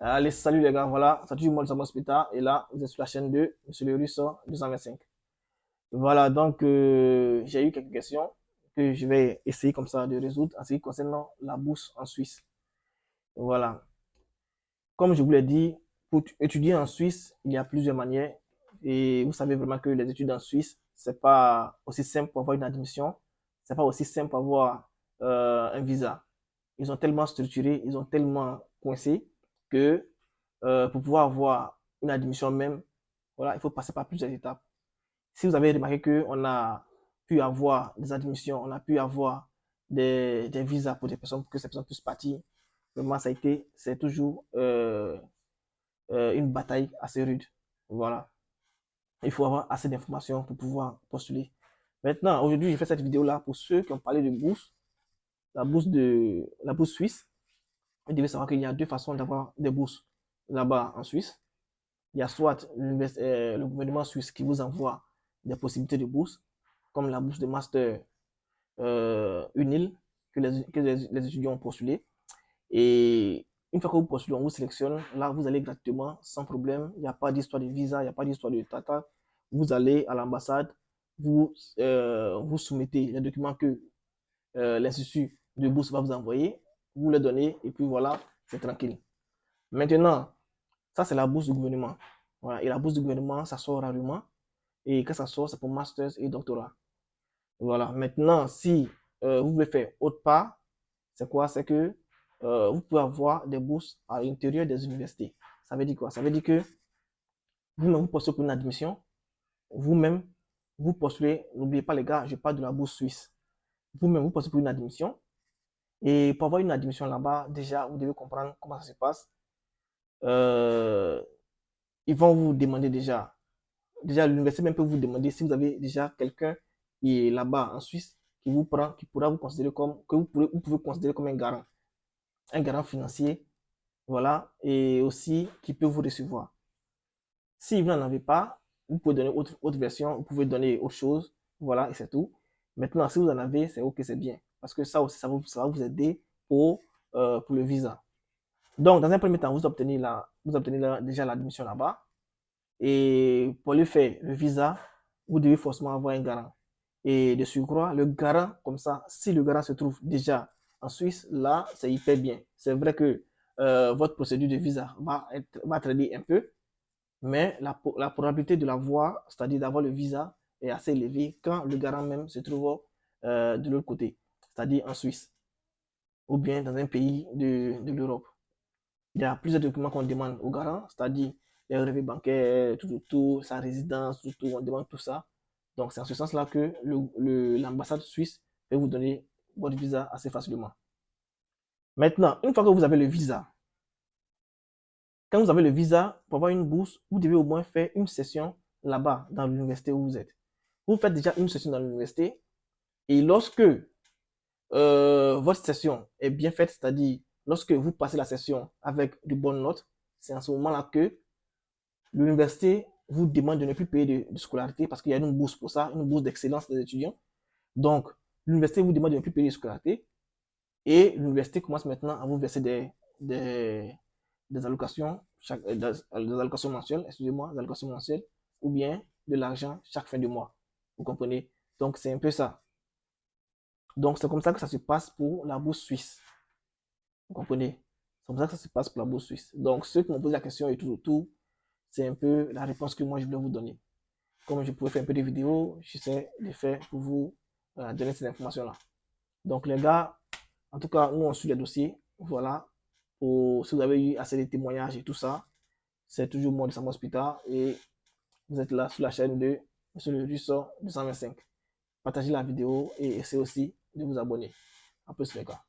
Allez, salut les gars, voilà, c'est toujours moi, Samuel Spita, et là, vous êtes sur la chaîne de Monsieur le Russo 225. Voilà, donc, j'ai eu quelques questions que je vais essayer comme ça de résoudre en ce qui concerne la bourse en Suisse. Voilà, comme je vous l'ai dit, pour étudier en Suisse, il y a plusieurs manières, et vous savez vraiment que les études en Suisse, c'est pas aussi simple pour avoir une admission, c'est pas aussi simple pour avoir un visa. Ils ont tellement structuré, ils ont tellement coincé que pour pouvoir avoir une admission même, voilà, il faut passer par plusieurs étapes. Si vous avez remarqué qu'on a pu avoir des admissions, on a pu avoir des visas pour des personnes, pour que ces personnes puissent partir, vraiment, c'est toujours une bataille assez rude. Voilà. Il faut avoir assez d'informations pour pouvoir postuler. Maintenant, aujourd'hui, je fais cette vidéo-là pour ceux qui ont parlé de bourse, la bourse suisse. Vous devez savoir qu'il y a deux façons d'avoir des bourses là-bas en Suisse. Il y a soit le gouvernement suisse qui vous envoie des possibilités de bourse, comme la bourse de master UNIL que les étudiants ont postulé. Et une fois que vous postulez, on vous sélectionne. Là, vous allez gratuitement, sans problème. Il n'y a pas d'histoire de visa, il n'y a pas d'histoire de tata. Vous allez à l'ambassade, vous soumettez les documents que l'institut de bourse va vous envoyer, vous les donnez, et puis voilà, c'est tranquille. Maintenant, ça, c'est la bourse du gouvernement. Voilà. Et la bourse du gouvernement, ça sort rarement. Et quand ça sort, c'est pour masters et doctorat. Voilà. Maintenant, si vous voulez faire autre part, c'est quoi? C'est que vous pouvez avoir des bourses à l'intérieur des universités. Ça veut dire quoi? Ça veut dire que vous-même, vous postulez pour une admission. Vous-même, vous postulez. N'oubliez pas, les gars, je parle de la bourse suisse. Vous-même, vous postulez pour une admission. Et pour avoir une admission là-bas, déjà, vous devez comprendre comment ça se passe. Euh, Ils vont vous demander déjà l'université même peut vous demander si vous avez déjà quelqu'un qui est là-bas en Suisse qui vous prend, qui pourra vous considérer comme, que vous pouvez considérer comme un garant financier, voilà, et aussi qui peut vous recevoir. Si vous n'en avez pas, vous pouvez donner autre version, vous pouvez donner autre chose, voilà, et c'est tout. Maintenant, si vous en avez, c'est ok, c'est bien, parce que ça aussi, ça va vous aider pour le visa. Donc, dans un premier temps, vous obtenez déjà l'admission là-bas. Et pour le faire, le visa, vous devez forcément avoir un garant. Et de surcroît, le garant, comme ça, si le garant se trouve déjà en Suisse, là, c'est hyper bien. C'est vrai que votre procédure de visa va traîner un peu, mais la probabilité de l'avoir, c'est-à-dire d'avoir le visa, est assez élevée quand le garant même se trouve de l'autre côté, c'est-à-dire en Suisse, ou bien dans un pays de l'Europe. Il y a plusieurs documents qu'on demande au garant, c'est-à-dire les relevés bancaires, tout, sa résidence, tout, on demande tout ça. Donc, c'est en ce sens-là que l'ambassade suisse peut vous donner votre visa assez facilement. Maintenant, une fois que vous avez le visa, quand vous avez le visa pour avoir une bourse, vous devez au moins faire une session là-bas, dans l'université où vous êtes. Vous faites déjà une session dans l'université et lorsque votre session est bien faite, c'est-à-dire lorsque vous passez la session avec de bonnes notes, c'est en ce moment-là que l'université vous demande de ne plus payer de scolarité parce qu'il y a une bourse pour ça, une bourse d'excellence des étudiants. Donc, l'université vous demande de ne plus payer de scolarité et l'université commence maintenant à vous verser des, des allocations, des allocations mensuelles, excusez-moi, des allocations mensuelles ou bien de l'argent chaque fin de mois. Vous comprenez? Donc, c'est un peu ça. Donc, c'est comme ça que ça se passe pour la bourse suisse. Vous comprenez? C'est comme ça que ça se passe pour la bourse suisse. Donc, ceux qui m'ont posé la question et tout, c'est un peu la réponse que moi je voulais vous donner. Comme je pouvais faire un peu de vidéos, j'essaie de faire pour vous donner ces informations-là. Donc les gars, en tout cas, nous on suit les dossiers. Voilà. Si vous avez eu assez de témoignages et tout ça, c'est toujours moi de Sam Hospital et vous êtes là sur la chaîne de Monsieur le Russo 225. Partagez la vidéo et essayez aussi de vous abonner. En plus les gars.